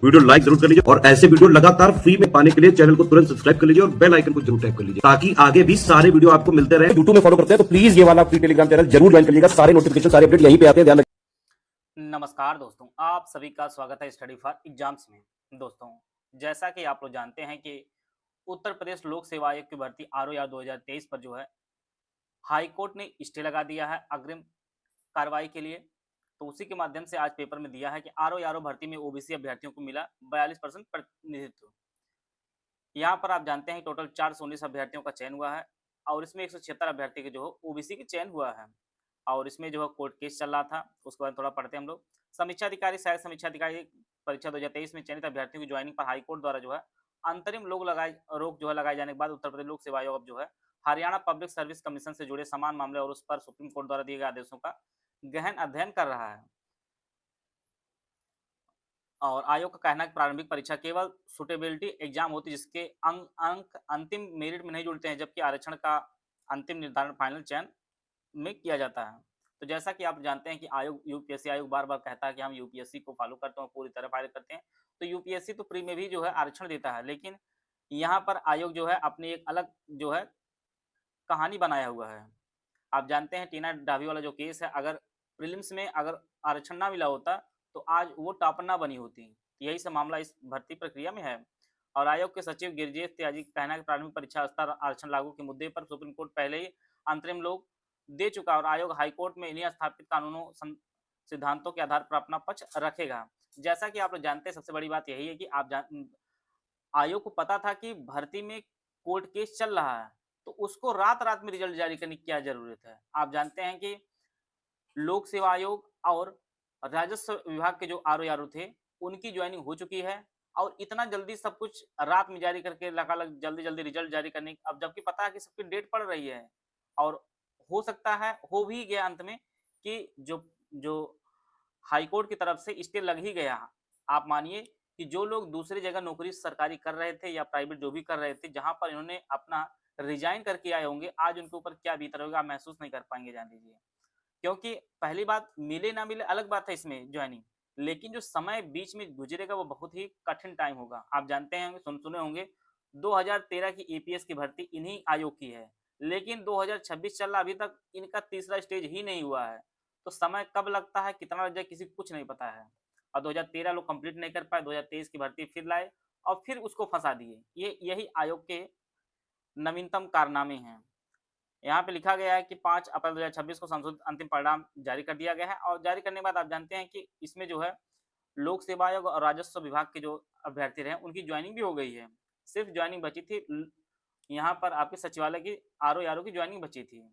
Video like जरूर कर लीजिए और ऐसे वीडियो लगातार फ्री में पाने के लिए चैनल को तुरंत सब्सक्राइब कर लीजिए और बेल आइकन को जरूर टैप कर लीजिए ताकि आगे भी सारे वीडियो आपको मिलते रहे। यूट्यूब में फॉलो करते हैं तो प्लीज ये वाला फ्री टेलीग्राम चैनल जरूर ज्वाइन कर लीजिएगा। सारे नोटिफिकेशन सारे अपडेट यहीं पे आते हैं, ध्यान रखिए। नमस्कार दोस्तों, आप सभी का स्वागत है स्टडी फॉर एग्जाम्स में। दोस्तों, जैसा कि आप लोग जानते हैं कि उत्तर प्रदेश लोक सेवा आयोग की भर्ती आरओ 2023 पर जो है हाई कोर्ट ने स्टे लगा दिया है अग्रिम कार्रवाई के लिए। तो उसी के माध्यम से आज पेपर में दिया है कि आरओ भर्ती में ओबीसी अभ्यर्थियों को मिला 42% प्रतिनिधित्व। यहाँ पर आप जानते हैं टोटल 419 अभ्यर्थियों का चयन हुआ है और इसमें 176 अभ्यर्थी के जो ओबीसी के चयन हुआ है और इसमें जो है कोर्ट केस चल रहा था। उसके बाद थोड़ा पढ़ते हैं हम लोग। समीक्षा अधिकारी सहायक समीक्षा अधिकारी परीक्षा 2023 में चयनित अभ्यर्थियों की ज्वाइनिंग पर हाईकोर्ट द्वारा जो है अंतरिम रोक जो है लगाए जाने के बाद उत्तर प्रदेश लोक सेवा आयोग अब जो है हरियाणा पब्लिक सर्विस कमीशन से जुड़े समान मामले और उस पर सुप्रीम कोर्ट द्वारा दिए गए आदेशों का गहन अध्ययन कर रहा है। और आयोग का कहना है कि प्रारंभिक परीक्षा केवल सुटेबिलिटी एग्जाम होती है जिसके अंक अंतिम मेरिट में नहीं जुड़ते हैं, जबकि आरक्षण का अंतिम निर्धारण फाइनल चयन में किया जाता है। तो जैसा कि आप जानते हैं कि आयोग यूपीएससी आयोग बार बार कहता है कि हम यूपीएससी को फॉलो करते हैं, पूरी तरह फॉलो करते हैं। तो यूपीएससी तो प्री में भी जो है आरक्षण देता है, लेकिन यहाँ पर आयोग जो है अपनी एक अलग जो है कहानी बनाया हुआ है। आप जानते हैं टीना डाभी वाला जो केस है, अगर प्रीलिम्स में अगर आरक्षण ना मिला होता तो आज वो टॉपर ना बनी होती। यही सब मामला इस भर्ती प्रक्रिया में है। और आयोग के सचिव गिरिजेश त्यागी का कहना है कि प्रारंभिक परीक्षा स्तर आरक्षण लागू के मुद्दे पर सुप्रीम कोर्ट पहले ही अंतरिम लोग दे चुका और आयोग हाईकोर्ट में इन्हीं स्थापित कानूनों सिद्धांतों के आधार पर अपना पक्ष रखेगा। जैसा कि आप लोग जानते हैं, सबसे बड़ी बात यही है कि आयोग को पता था कि भर्ती में कोर्ट केस चल रहा है, तो उसको रात रात में रिजल्ट जारी करने की क्या जरूरत है। आप जानते हैं कि लोक सेवा आयोग और राजस्व विभाग के जो आरओ थे उनकी ज्वाइनिंग हो चुकी है और इतना जल्दी सब कुछ रात में जारी करके लगातार जल्दी जल्दी रिजल्ट जारी करने की, अब जबकि पता है कि सबकी डेट पड़ रही है और हो सकता है हो भी गया अंत में कि जो जो हाईकोर्ट की तरफ से स्टे लग ही गया। आप मानिए कि जो लोग दूसरी जगह नौकरी सरकारी कर रहे थे या प्राइवेट जो भी कर रहे थे, जहां पर इन्होंने अपना रिजाइन करके आए होंगे, आज उनके ऊपर क्या बीत रहा होगा आप महसूस नहीं कर पाएंगे, जान लीजिए। क्योंकि पहली बात मिले ना मिले अलग बात है इसमें ज्वाइनिंग, लेकिन जो समय बीच में गुजरेगा वो बहुत ही कठिन टाइम होगा। आप जानते हैं सुने होंगे 2013 की एपीएस की भर्ती इन्हीं आयोग की है, लेकिन 2026 चल रहा, अभी तक इनका तीसरा स्टेज ही नहीं हुआ है। तो समय कब लगता है कितना लग जाए किसी को कुछ नहीं पता है। और 2013 लोग कंप्लीट नहीं कर पाए, 2023 की भर्ती फिर लाए और फिर उसको फंसा दिए। यही आयोग के नवीनतम कारनामे हैं। यहाँ पे लिखा गया है कि 5 अप्रैल 2026 को संशोधित अंतिम परिणाम जारी कर दिया गया है और जारी करने के बाद आप जानते हैं कि इसमें जो है लोक सेवा आयोग और राजस्व विभाग के जो अभ्यर्थी रहे उनकी ज्वाइनिंग भी हो गई है। सिर्फ ज्वाइनिंग बची थी यहाँ पर आपके सचिवालय की आरओ की ज्वाइनिंग बची थी।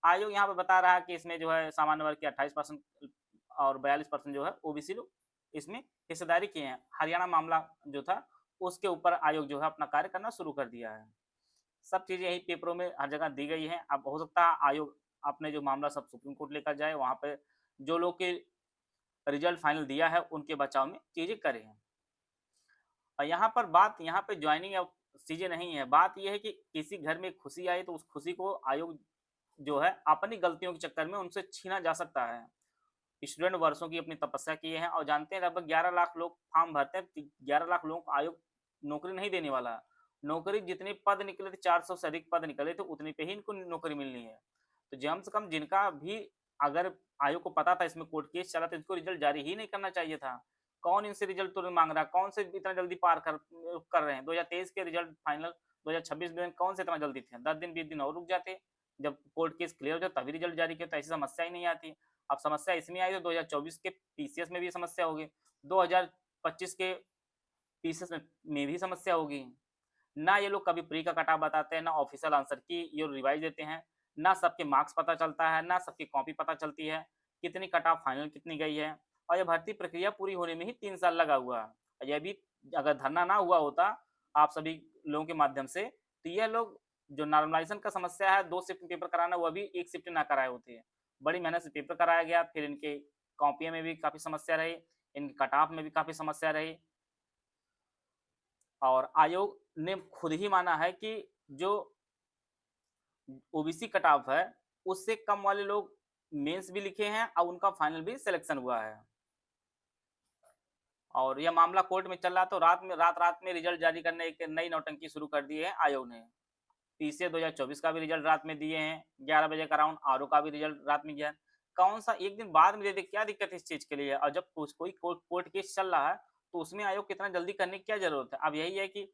आयोग यहाँ पर बता रहा है कि इसमें जो है सामान्य वर्ग के 28% और 42% जो है ओबीसी लोग इसमें हिस्सेदारी किए हैं। हरियाणा मामला जो था उसके ऊपर आयोग जो है अपना कार्य करना शुरू कर दिया है। सब चीजें यही पेपरों में हर जगह दी गई है। अब हो सकता है आयोग अपने जो मामला सब सुप्रीम कोर्ट लेकर जाए, वहां पे जो लोग के रिजल्ट फाइनल दिया है उनके बचाव में चीजें करें। और यहाँ पर बात यहाँ पे ज्वाइनिंग या चीजें नहीं है, बात यह है कि किसी घर में खुशी आई तो उस खुशी को आयोग जो है अपनी गलतियों के चक्कर में उनसे छीना जा सकता है। स्टूडेंट वर्षों की अपनी तपस्या किए हैं और जानते हैं लगभग 11 लाख लोग फॉर्म भरते हैं, 11 लाख लोगों को आयोग नौकरी नहीं देने वाला। नौकरी जितने पद निकले थे 400 से अधिक पद निकले थे, उतने पे ही इनको नौकरी मिलनी है। तो कम से कम जिनका भी अगर आयोग को पता था इसमें कोर्ट केस चला तो इसको रिजल्ट जारी ही नहीं करना चाहिए था। कौन इनसे रिजल्ट तुरंत मांग रहा है, कौन से इतना जल्दी पार कर रहे हैं। 2023 के रिजल्ट फाइनल 2026 में कौन से इतना जल्दी थे, 10 दिन 20 दिन और रुक जाते। जब कोर्ट केस क्लियर हो जाए तभी रिजल्ट जारी किया तो ऐसी समस्या ही नहीं आती। अब समस्या इसमें आई तो 2024 के पीसीएस में भी समस्या होगी, 2025 के पीसीएस में भी समस्या होगी। ना ये लोग कभी प्री का कट ऑफ बताते हैं, ना ऑफिशियल आंसर की ये रिवाइज देते हैं, ना सबके मार्क्स पता चलता है, ना सबकी कॉपी पता चलती है, कितनी कट ऑफ फाइनल कितनी गई है। और ये भर्ती प्रक्रिया पूरी होने में ही 3 साल लगा हुआ है। यह भी अगर धरना ना हुआ होता आप सभी लोगों के माध्यम से, तो यह लोग जो नॉर्मलाइजेशन का समस्या है 2 शिफ्ट पेपर कराना, वह भी 1 शिफ्ट ना कराए होते हैं। बड़ी मेहनत से पेपर कराया गया, फिर इनके कॉपियों में भी काफी समस्या रही, इनके कट ऑफ में भी काफी समस्या रही। और आयोग ने खुद ही माना है कि जो ओबीसी कट ऑफ है उससे कम वाले लोग मेंस भी लिखे हैं और उनका फाइनल भी सिलेक्शन हुआ है। और यह मामला कोर्ट में चल रहा, तो रात में रिजल्ट जारी करने एक नई नौटंकी शुरू कर दी है आयोग ने। पीसीए 2024 का भी रिजल्ट रात में दिए हैं 11 बजे का अराउंड, आरओ का भी रिजल्ट रात में गया है। कौन सा एक दिन बाद में दे दे, क्या दिक्कत है इस चीज के लिए? और जब कोई कोर्ट केस चल रहा है तो उसमें आयोग कितना जल्दी करने की क्या जरूरत है? अब यही है कि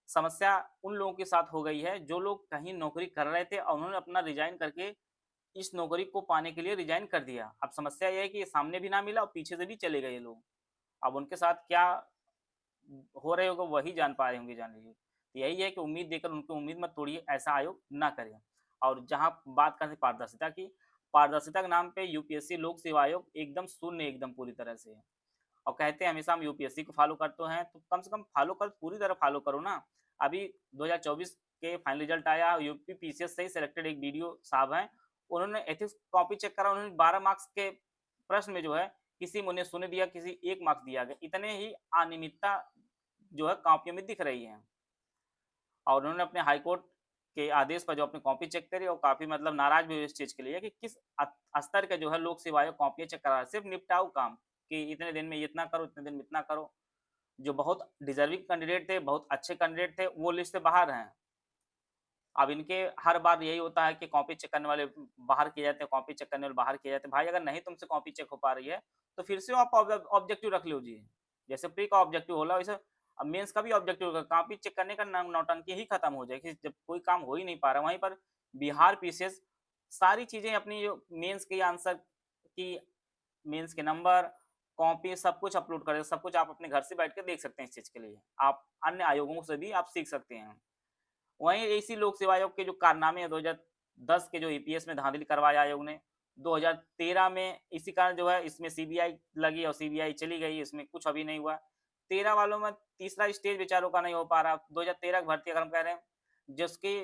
समस्या उन लोगों के साथ हो गई है जो लोग कहीं नौकरी कर रहे थे और उन्होंने अपना रिजाइन करके इस नौकरी को पाने के लिए रिजाइन कर दिया। अब समस्या यह है कि ये सामने भी ना मिला और पीछे से भी चले गए ये लोग। अब उनके साथ क्या हो रहे होगा वही जान पा रहे होंगे, जान लीजिए। तो यही है कि उम्मीद देकर उनकी उम्मीद मत तोड़िए, ऐसा आयोग ना करे। और जहां बात करते पारदर्शिता की, पारदर्शिता के नाम पे यूपीएससी लोक सेवा आयोग एकदम शून्य, एकदम पूरी तरह से। और कहते हैं हमेशा हम यूपीएससी को फॉलो करते हैं, तो कम से कम फॉलो कर, पूरी तरह फॉलो करो ना। अभी 2024 के फाइनल रिजल्ट आया, यूपी पीसीएस से ही सिलेक्टेड एक वीडियो साहब हैं, उन्होंने एथिक्स कॉपी चेक करा, उन्होंने 12 मार्क्स के प्रश्न में जो है किसी मुझे शून्य दिया, किसी 1 मार्क्स दिया गया। इतने ही अनियमितता जो है कॉपियों में दिख रही है। और उन्होंने अपने हाईकोर्ट के आदेश पर जो अपनी कॉपी चेक करी और काफी मतलब नाराज भी हुए इस चीज के लिए कि किस स्तर के जो है लोक सेवा आयोग कॉपियां चेक करा रहा है, सिर्फ निपटाऊ काम कि इतने दिन में इतना करो, इतने दिन में इतना करो। जो बहुत डिजर्विंग कैंडिडेट थे, बहुत अच्छे कैंडिडेट थे, वो लिस्ट से बाहर हैं। अब इनके हर बार यही होता है कि कॉपी चेक करने वाले बाहर किए जाते हैं, कॉपी चेक करने वाले बाहर किए जाते हैं। भाई अगर नहीं तुमसे कॉपी चेक हो पा रही है तो फिर से आप ऑब्जेक्टिव रख लीजिए। जैसे प्री का ऑब्जेक्टिव होला वैसे अब मेंस का भी ऑब्जेक्टिव होगा, कॉपी चेक करने का नौटंकी ही खत्म हो जाएगी। जब कोई काम हो ही नहीं पा रहा, वहीं पर बिहार पीसीएस सारी चीजें अपनी जो मेंस के आंसर की, मेंस के नंबर, कॉपी सब कुछ अपलोड कर, सब कुछ आप अपने घर से बैठ के देख सकते हैं। इस चीज के लिए आप अन्य आयोगों से भी आप सीख सकते हैं। वहीं इसी लोक सेवा आयोग के जो कारनामे हैं, 2010 के जो ईपीएस में धांधली करवाया आयोग ने, 2013 में इसी कारण जो है इसमें सीबीआई लगी और सीबीआई चली गई, इसमें कुछ अभी नहीं हुआ। 13 वालों में तीसरा स्टेज बेचारों का नहीं हो पा रहा। 2013 की भर्ती अगर हम कह रहे हैं, जिसकी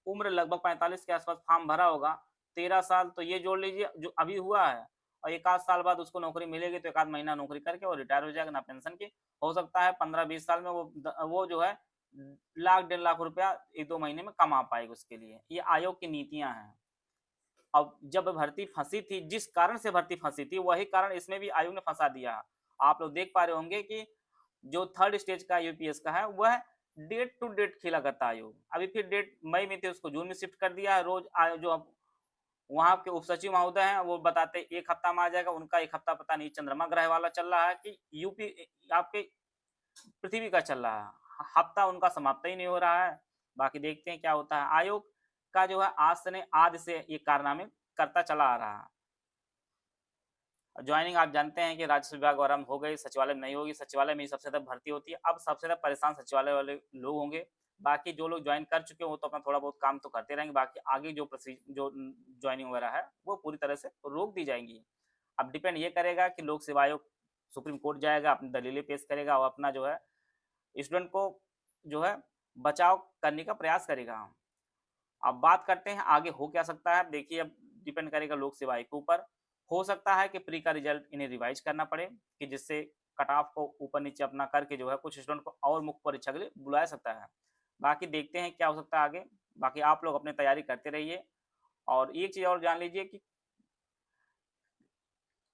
उम्र लगभग 45 के आसपास फॉर्म भरा होगा, 13 साल तो ये जोड़ लीजिए जो अभी हुआ है, और एक आध साल बाद उसको नौकरी मिलेगी तो एक आध महीना नौकरी करके वो रिटायर हो जाएगा, ना पेंशन की। हो सकता है 15-20 साल में वो जो है लाख 1.5 लाख रुपया 1-2 महीने में कमा पाएगा। उसके लिए ये आयोग की नीतियां हैं। अब जब भर्ती फंसी थी, जिस कारण से भर्ती फंसी थी, वही कारण इसमें भी आयोग ने फंसा दिया। आप लोग देख पा रहे होंगे कि जो थर्ड स्टेज का यूपीएस का है वह डेट टू डेट खेला करता आयोग। अभी फिर डेट मई में थी, उसको जून में शिफ्ट कर दिया है। रोज जो अब वहां के उप सचिव महोदय हैं वो बताते 1 हफ्ता में आ जाएगा, उनका 1 हफ्ता पता नहीं चंद्रमा ग्रह वाला चल रहा है कि यूपी आपके पृथ्वी का चल रहा है। हफ्ता उनका समाप्त ही नहीं हो रहा है। बाकी देखते हैं क्या होता है। आयोग का जो है आज से ये कारनामे करता चला आ रहा है। ज्वाइनिंग आप जानते हैं कि राजस्व विभाग द्वारा हो गई, सचिवालय में नहीं होगी। सचिवालय में ही सबसे ज्यादा भर्ती होती है। अब सबसे ज्यादा परेशान सचिवालय वाले लोग होंगे। बाकी जो लोग ज्वाइन कर चुके हो तो अपना थोड़ा बहुत काम तो करते रहेंगे। बाकी आगे जो ज्वाइनिंग वगैरह है वो पूरी तरह से रोक दी जाएंगी। अब डिपेंड ये करेगा कि लोक सेवा आयोग सुप्रीम कोर्ट जाएगा, अपनी दलीलें पेश करेगा और अपना जो है स्टूडेंट को जो है बचाव करने का प्रयास करेगा। अब बात करते हैं आगे हो क्या सकता है। देखिए अब डिपेंड करेगा लोक सेवा आयोग के ऊपर। हो सकता है कि प्री का रिजल्ट इन्हें रिवाइज करना पड़े कि जिससे कट ऑफ को ऊपर नीचे अपना करके जो है कुछ स्टूडेंट को और मुख्य परीक्षा के लिए बुलाया सकता है। बाकी देखते हैं क्या हो सकता है आगे। बाकी आप लोग अपनी तैयारी करते रहिए। और एक चीज और जान लीजिए कि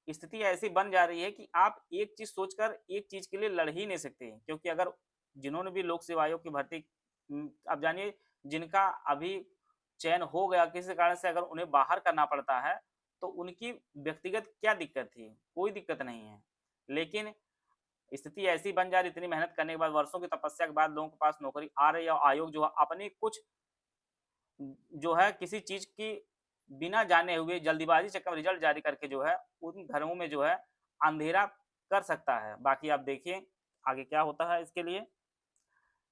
स्थिति ऐसी बन जा रही है कि आप एक चीज सोचकर एक चीज के लिए लड़ ही नहीं सकते, क्योंकि अगर जिन्होंने भी लोक सेवा आयोग की भर्ती अब जानिए जिनका अभी चयन हो गया किसी कारण से, अगर उन्हें बाहर करना पड़ता है तो उनकी व्यक्तिगत क्या दिक्कत थी? कोई दिक्कत नहीं है। लेकिन स्थिति ऐसी बन जा रही, इतनी मेहनत करने के बाद, वर्षों की तपस्या के बाद लोगों के पास नौकरी आ रही है और आयोग जो है अपनी कुछ जो है किसी चीज की बिना जाने हुए जल्दीबाजी चक्कर में रिजल्ट जारी करके जो है उन घरों में जो है अंधेरा कर सकता है। बाकी आप देखिए आगे क्या होता है इसके लिए।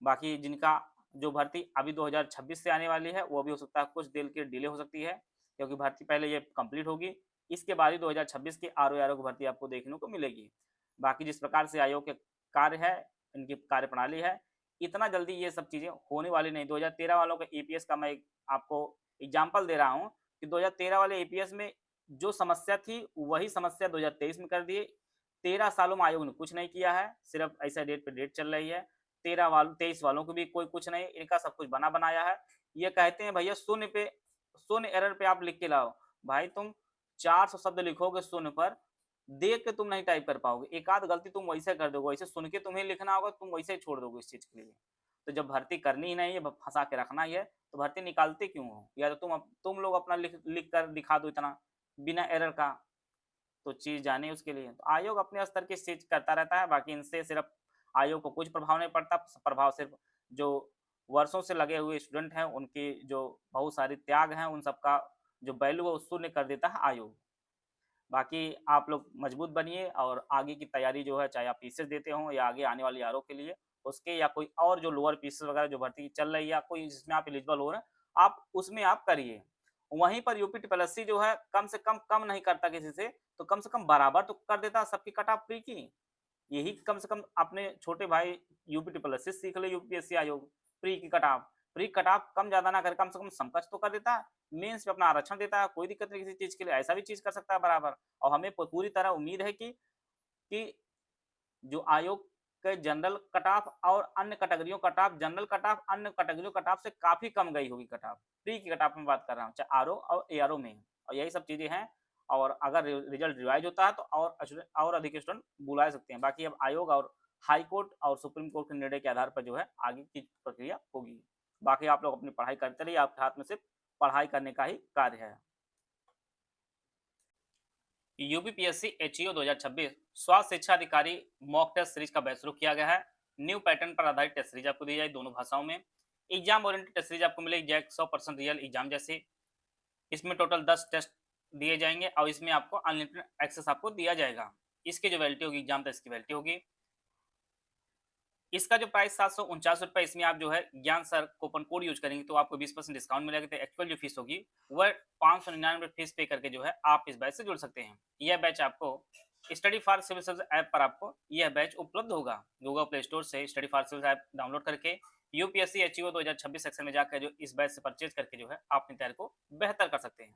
बाकी जिनका जो भर्ती अभी 2026 से आने वाली है वो भी हो सकता है कुछ देर के डिले हो सकती है, क्योंकि भर्ती पहले ये कंप्लीट होगी, इसके बाद ही 2026 की आरओ की भर्ती आपको देखने को मिलेगी। बाकी जिस प्रकार से आयोग के कार्य है, इनकी कार्यप्रणाली है, इतना जल्दी ये सब चीजें होने वाली नहीं। 2013 वालों का ईपीएस का मैं आपको एग्जाम्पल दे रहा हूँ कि 2013 वाले ईपीएस में जो समस्या थी वही समस्या 2023 में कर दिए। 13 सालों में आयोग ने कुछ नहीं किया है, सिर्फ ऐसा डेट पे डेट चल रही है। 23 वालों को भी कोई कुछ नहीं, इनका सब कुछ बना बनाया है। ये कहते हैं भैया शून्य एरर पे आप लिख के लाओ। भाई तुम 400 शब्द लिखोगे शून्य पर देख के तुम नहीं टाइप कर पाओगे, एक आध गलती तुम वैसे कर दोगे, वैसे सुन के तुम्हें लिखना होगा, तुम वैसे ही छोड़ दोगे इस चीज के लिए। तो जब भर्ती करनी ही नहीं है, फंसा के रखना ही है, तो भर्ती निकालते क्यों हो? या तो तुम लोग अपना लिख कर दिखा दो इतना बिना एरर का, तो चीज जाने उसके लिए। तो आयोग अपने स्तर की चीज करता रहता है, बाकी इनसे सिर्फ आयोग को कुछ प्रभाव नहीं पड़ता, प्रभाव सिर्फ जो वर्षों से लगे हुए स्टूडेंट हैं उनकी जो बहुत सारी त्याग हैं उन सबका जो वैल्यू है वो शून्य कर देता है आयोग। बाकी आप लोग मजबूत बनिए और आगे की तैयारी जो है, चाहे आप पीसीएस देते हो या आगे आने वाले आरओ के लिए उसके, या कोई और जो लोअर पीसीएस वगैरह जो भर्ती चल रही है या कोई जिसमें आप एलिजिबल हो रहे हैं, आप उसमें आप करिए। वहीं पर यूपी ट्रिपल जो है कम से कम नहीं करता किसी से कम बराबर तो कर देता सबकी कट ऑफ प्री की। यही कम से कम अपने छोटे भाई यूपी ट्रिपल एस सीख ले, यूपीएससी आयोग प्री की cut off, pre cut off कम ज्यादा ना कर, कम से कम समकक्ष तो कर देता है, मेंस पे अपना आरक्षण देता है, कोई दिक्कत नहीं किसी चीज के लिए, ऐसा भी चीज कर सकता है बराबर। और हमें पूरी तरह उम्मीद है कि जो आयोग के जनरल कट ऑफ और अन्य कैटेगरियों cut off, general cut off अन्य कैटेगरियों कट ऑफ से काफी कम गई होगी कट ऑफ, प्री की कट ऑफ में बात कर रहा हूँ, चाहे आरओ और एआरओ में, और यही सब चीजें हैं। और अगर रिजल्ट रिवाइज होता है तो और अधिक स्टूडेंट बुला सकते हैं। बाकी अब आयोग और हाई कोर्ट और सुप्रीम कोर्ट के निर्णय के आधार पर जो है आगे की प्रक्रिया होगी। बाकी आप लोग अपनी पढ़ाई करते रहिए, आपके हाथ में सिर्फ पढ़ाई करने का ही कार्य है। यूपीपीएससी एचईओ 2026 स्वास्थ्य शिक्षा अधिकारी मॉक टेस्ट सीरीज का बैच शुरू किया गया है। न्यू पैटर्न पर आधारित टेस्ट सीरीज आपको दी जाएगी दोनों भाषाओं में। एग्जाम ओरिएंटेड टेस्ट सीरीज आपको मिलेगी जैक 100% रियल एग्जाम जैसे। इसमें टोटल 10 टेस्ट दिए जाएंगे और इसमें आपको अनलिमिटेड एक्सेस आपको दिया जाएगा। इसकी जो वैलिडिटी होगी एग्जाम टेस्ट की वैलिडिटी होगी। इसका जो प्राइस 749 इसमें आप जो है ज्ञान सर कूपन कोड यूज करेंगे तो आपको 20% डिस्काउंट मिलेगा। तो एक्चुअल जो फीस होगी वह 599 फीस पे करके जो है आप इस बैच से जुड़ सकते हैं। यह बैच आपको Study for Civil Service app पर आपको यह बैच उपलब्ध होगा। गूगल प्ले स्टोर से Study for Civil app download करके यूपीएससी एचईओ 2026 सेक्शन में जाकर जो इस बैच से परचेज करके जो है आप अपनी तैयारी को बेहतर कर सकते हैं।